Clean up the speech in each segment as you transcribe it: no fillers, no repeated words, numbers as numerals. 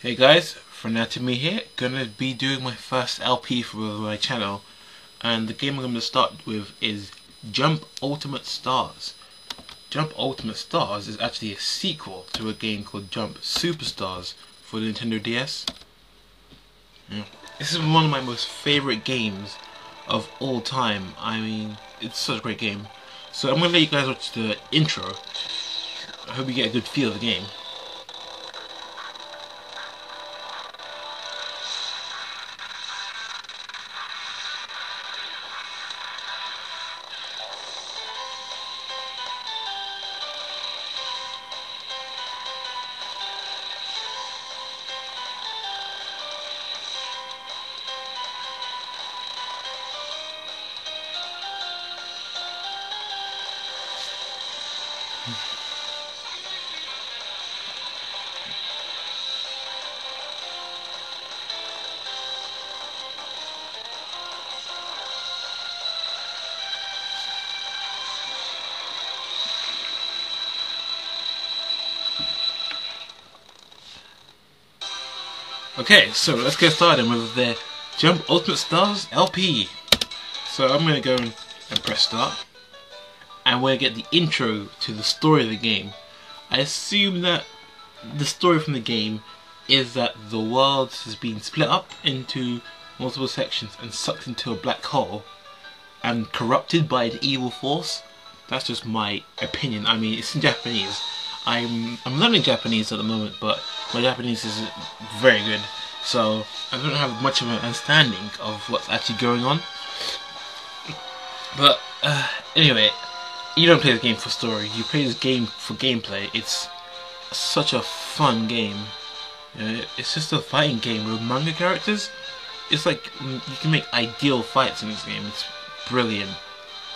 Hey guys, Franatomy here, gonna be doing my first LP for my channel, and the game I'm gonna start with is Jump Ultimate Stars. Jump Ultimate Stars is actually a sequel to a game called Jump Superstars for the Nintendo DS. This is one of my most favorite games of all time. I mean, it's such a great game. So I'm gonna let you guys watch the intro. I hope you get a good feel of the game. Okay, so let's get started with the Jump Ultimate Stars LP. So I'm going to go and press start, and we're going to get the intro to the story of the game. I assume that the story from the game is that the world has been split up into multiple sections and sucked into a black hole and corrupted by an evil force. That's just my opinion. I mean, it's in Japanese. I'm learning Japanese at the moment, but my Japanese is very good, so I don't have much of an understanding of what's actually going on. But anyway, you don't play the game for story, you play this game for gameplay. It's such a fun game. You know, it's just a fighting game with manga characters. It's like you can make ideal fights in this game. It's brilliant.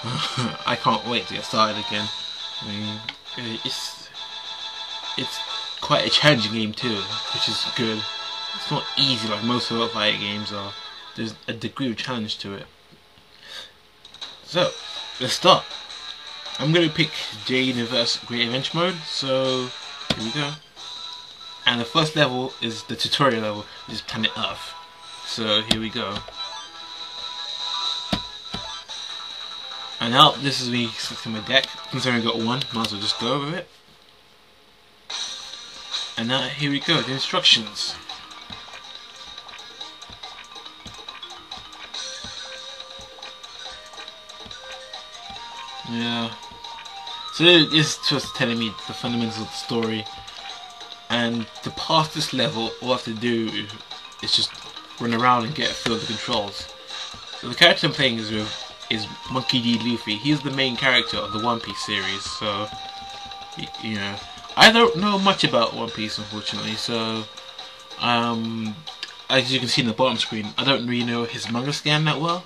I can't wait to get started again. I mean, it's quite a challenging game too, which is good. It's not easy like most of the fighting games are. There's a degree of challenge to it. So, let's start. I'm going to pick J Universe Great Adventure Mode, so here we go. And the first level is the tutorial level, which is Planet Earth. So here we go. And now this is me selecting my deck. Considering I got one, might as well just go with it. And now here we go, the instructions. Yeah. So it's just telling me the fundamentals of the story. And to pass this level, all I have to do is just run around and get a feel of the controls. So the character I'm playing is Monkey D. Luffy. He's the main character of the One Piece series, so you know. I don't know much about One Piece, unfortunately, so as you can see in the bottom screen, I don't really know his manga scan that well.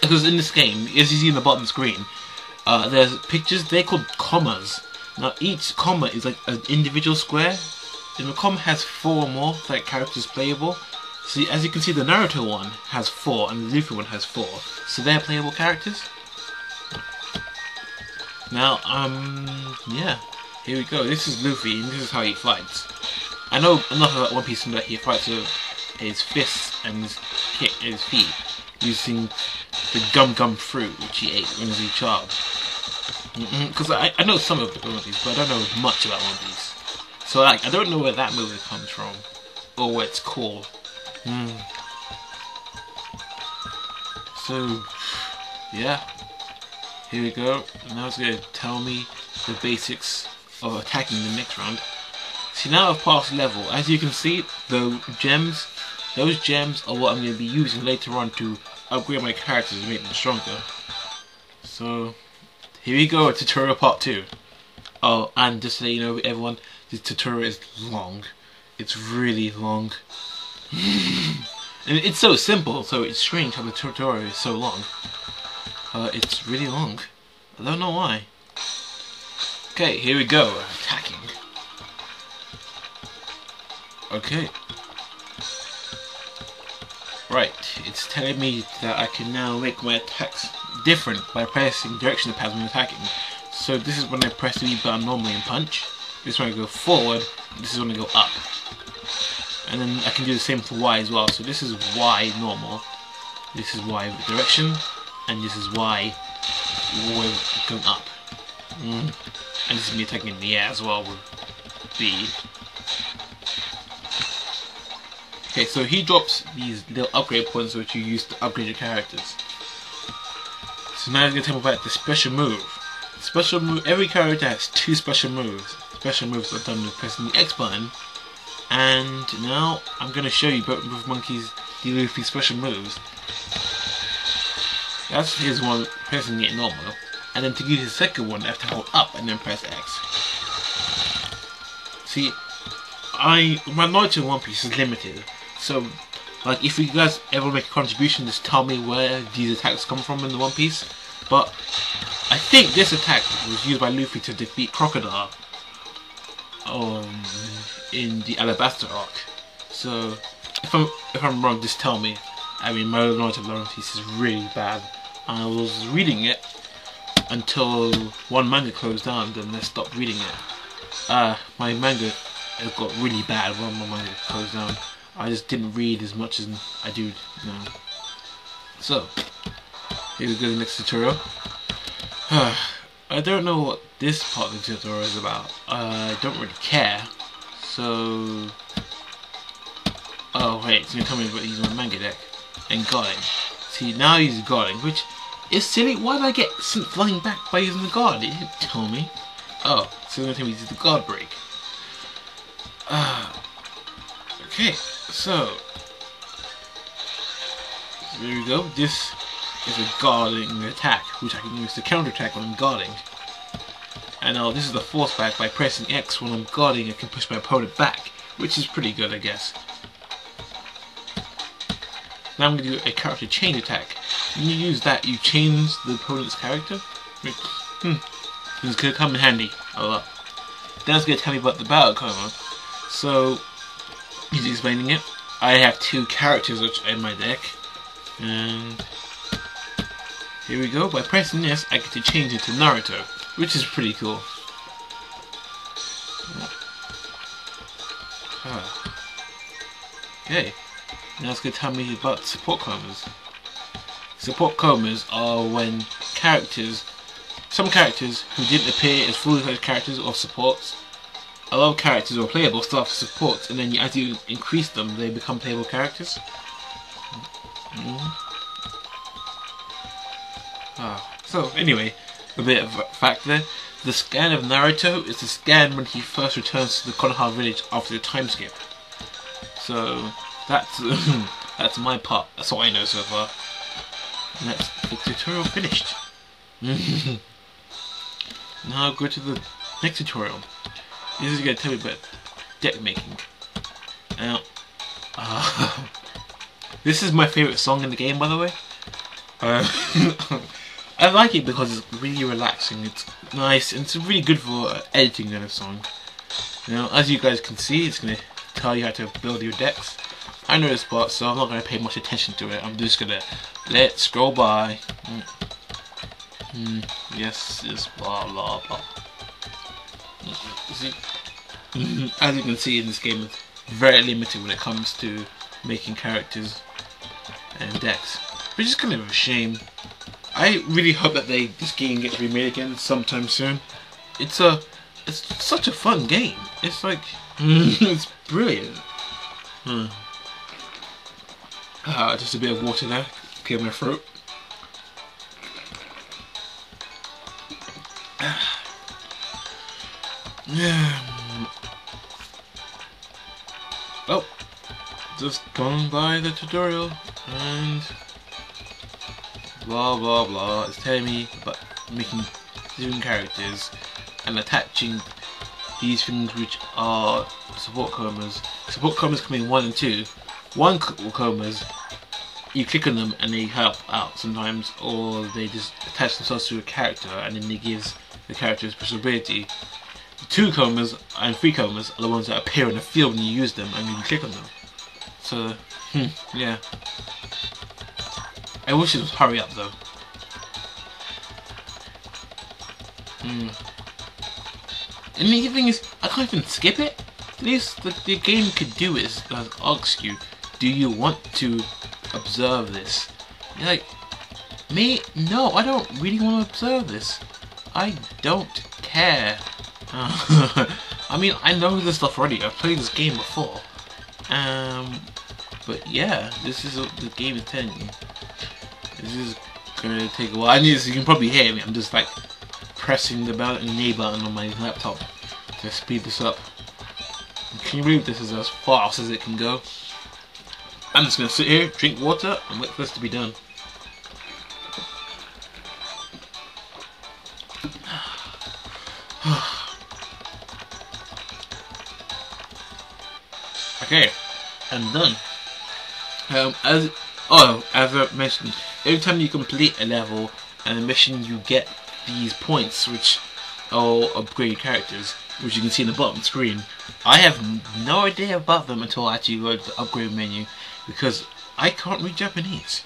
Because in this game, as you see in the bottom screen, there's pictures, they're called commas. Now each comma is like an individual square, and the comma has 4 or more like characters playable. So as you can see, the Naruto one has 4 and the Luffy one has 4, so they're playable characters. Now, yeah, here we go. This is Luffy, and this is how he fights. I know enough about One Piece that he fights with his fists and his feet, using the gum fruit which he ate when he was a child. Because I know some of One Piece, but I don't know much about One Piece. So like, I don't know where that movie comes from, or what it's called. So, yeah. Here we go. Now it's going to tell me the basics of attacking the next round. See, now I've passed level. As you can see, those gems are what I'm going to be using later on to upgrade my characters and make them stronger. So, here we go, tutorial part 2. Oh, and just to let you know, everyone, this tutorial is long. It's really long. And it's so simple, so it's strange how the tutorial is so long. It's really long. I don't know why. Okay, here we go. Attacking. Okay. Right, it's telling me that I can now make my attacks different by pressing direction pads when attacking. So this is when I press the B button normally and punch. This one I go forward, this is when I go up. And then I can do the same for Y as well. So this is Y normal, this is Y direction, and this is Y we're going up. And this is me attacking in the air as well with B. Okay, so he drops these little upgrade points which you use to upgrade your characters. So now he's going to tell me about the special move. Special move. Every character has 2 special moves. Special moves are done with pressing the X button. And now I'm going to show you both Monkey's Luffy special moves. That's his one, pressing it normal. And then to use his second one, I have to hold up and then press X. See, my knowledge of One Piece is limited. So, like, if you guys ever make a contribution, just tell me where these attacks come from in the One Piece. But I think this attack was used by Luffy to defeat Crocodile in the Alabasta arc. So if I'm wrong, just tell me. I mean, my knowledge of One Piece is really bad. I was reading it until one manga closed down, then I stopped reading it. My manga got really bad when my manga closed down. I just didn't read as much as I do now. So here we go, the next tutorial. I don't know what this part of the tutorial is about. I don't really care. So, oh wait, it's gonna tell me about using my manga deck and guarding. See, now he's guarding, which is silly. Why did I get sent flying back by using the guard? It didn't tell me. Oh, so it's gonna tell me to use the guard break. Okay, so there we go. This is a guarding attack, which I can use to counter attack when I'm guarding. And now this is the force back. By pressing X when I'm guarding, I can push my opponent back, which is pretty good, I guess. Now I'm going to do a character change attack. When you use that, you change the opponent's character. Which, is going to come in handy a lot. Then it's going to tell me about the battle coma. So, he's explaining it. I have 2 characters which are in my deck. And here we go. By pressing this, I get to change it to Naruto, which is pretty cool. Okay, now it's going to tell me about support comas. Support comas are when some characters who didn't appear as fully fledged characters or supports, a lot of characters who are playable start as supports, and then as you increase them, they become playable characters. So anyway, a bit of a fact there. The scan of Naruto is the scan when he first returns to the Konoha village after the time skip. So that's that's my part. That's what I know so far. And that's the tutorial finished. Now go to the next tutorial. This is going to tell me about deck making. Now, this is my favourite song in the game, by the way. I like it because it's really relaxing, it's nice, and it's really good for editing kind of song. Now, as you guys can see, it's going to tell you how to build your decks. I know this part, so I'm not going to pay much attention to it. I'm just going to let it scroll by. Yes, blah blah blah. See? As you can see in this game, it's very limited when it comes to making characters and decks, which is kind of a shame. I really hope that this game gets remade again sometime soon. It's such a fun game. It's like it's brilliant. Just a bit of water there, clear my throat. Oh, just gone by the tutorial and blah blah blah. It's telling me about making different characters and attaching these things which are support comas. Support comas come in 1 and 2. 1 comas, you click on them and they help out sometimes, or they just attach themselves to a character and then they give the character a special ability. The 2 comas and 3 comas are the ones that appear in the field when you use them and you can click on them. So, yeah. I wish it was hurry up though. And the thing is, I can't even skip it. At least the game could do is ask you, do you want to observe this? You're like, me? No, I don't really want to observe this. I don't care. I mean, I know this stuff already. I've played this game before. But yeah, this is what the game is telling you. This is gonna take a while. I need, you can probably hear me. I'm just like pressing the button and A button on my laptop to speed this up. Can you believe this is as fast as it can go? I'm just gonna sit here, drink water, and wait for this to be done. Okay, I'm done. As I mentioned, every time you complete a level and a mission, you get these points, which are upgrade characters, which you can see in the bottom screen. I have no idea about them until I actually go to the upgrade menu, because I can't read Japanese.